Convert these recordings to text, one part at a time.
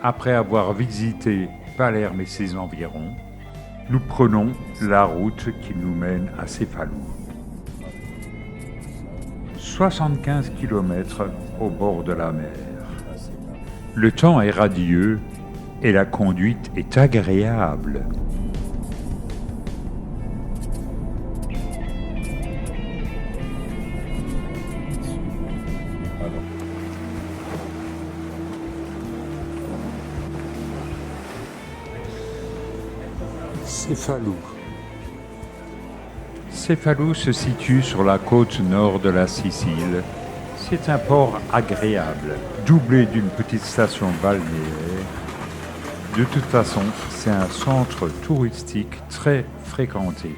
Après avoir visité Palerme et ses environs, nous prenons la route qui nous mène à Cefalù. 75 km au bord de la mer. Le temps est radieux et la conduite est agréable. Cefalù. Cefalù se situe sur la côte nord de la Sicile. C'est un port agréable, doublé d'une petite station balnéaire. De toute façon, c'est un centre touristique très fréquenté.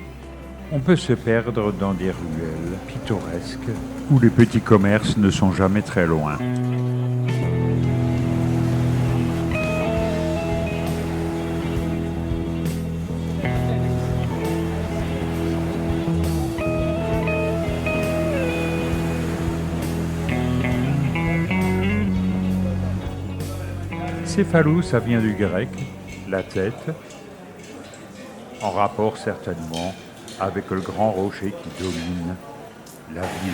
On peut se perdre dans des ruelles pittoresques où les petits commerces ne sont jamais très loin. Cefalù, ça vient du grec, la tête, en rapport certainement avec le grand rocher qui domine la ville.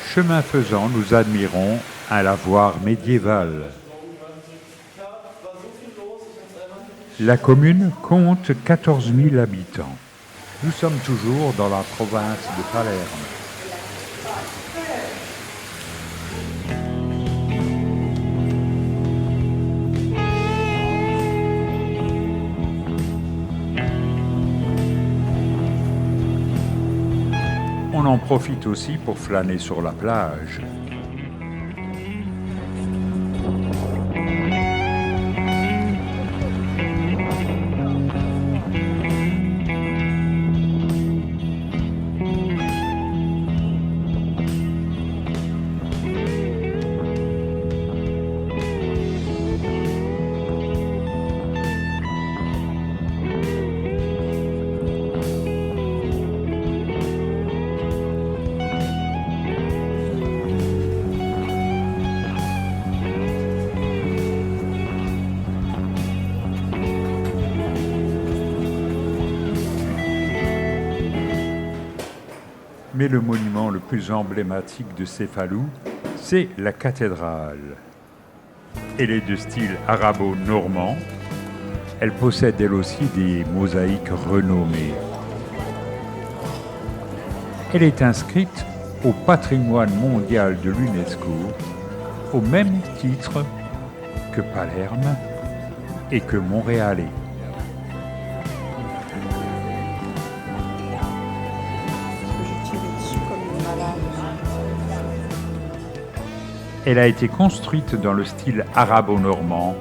Chemin faisant, nous admirons un lavoir médiéval. La commune compte 14 000 habitants. Nous sommes toujours dans la province de Palerme. On en profite aussi pour flâner sur la plage. Mais le monument le plus emblématique de Cefalù, c'est la cathédrale. Elle est de style arabo-normand. Elle possède elle aussi des mosaïques renommées. Elle est inscrite au patrimoine mondial de l'UNESCO au même titre que Palerme et que Montréal. Elle a été construite dans le style arabo-normand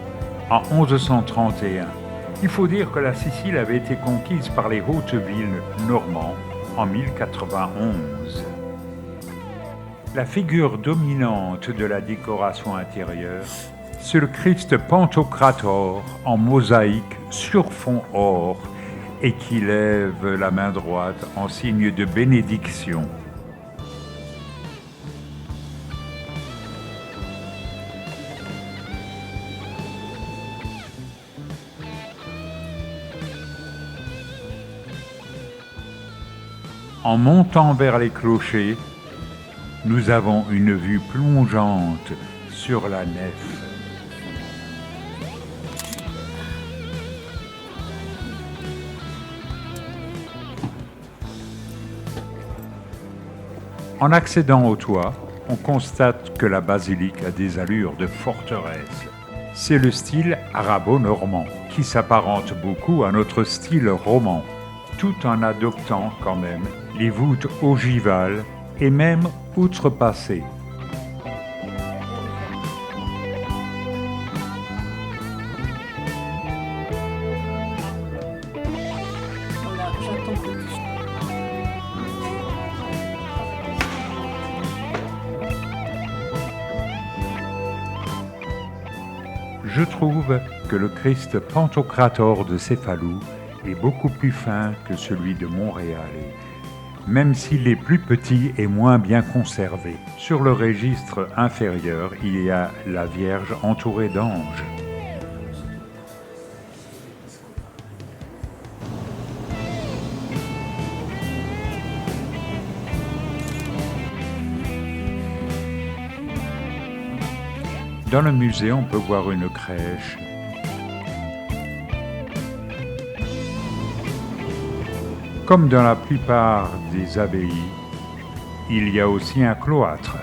en 1131. Il faut dire que la Sicile avait été conquise par les Hautes-Villes normands en 1091. La figure dominante de la décoration intérieure, c'est le Christ Pantocrator en mosaïque sur fond or et qui lève la main droite en signe de bénédiction. En montant vers les clochers, nous avons une vue plongeante sur la nef. En accédant au toit, on constate que la basilique a des allures de forteresse. C'est le style arabo-normand qui s'apparente beaucoup à notre style roman, tout en adoptant quand même les voûtes ogivales et même outrepassées. Je trouve que le Christ Pantocrator de Cefalù est beaucoup plus fin que celui de Montréal. même s'il est plus petit et moins bien conservé. Sur le registre inférieur, il y a la Vierge entourée d'anges. Dans le musée, on peut voir une crèche. Comme dans la plupart des abbayes, il y a aussi un cloître.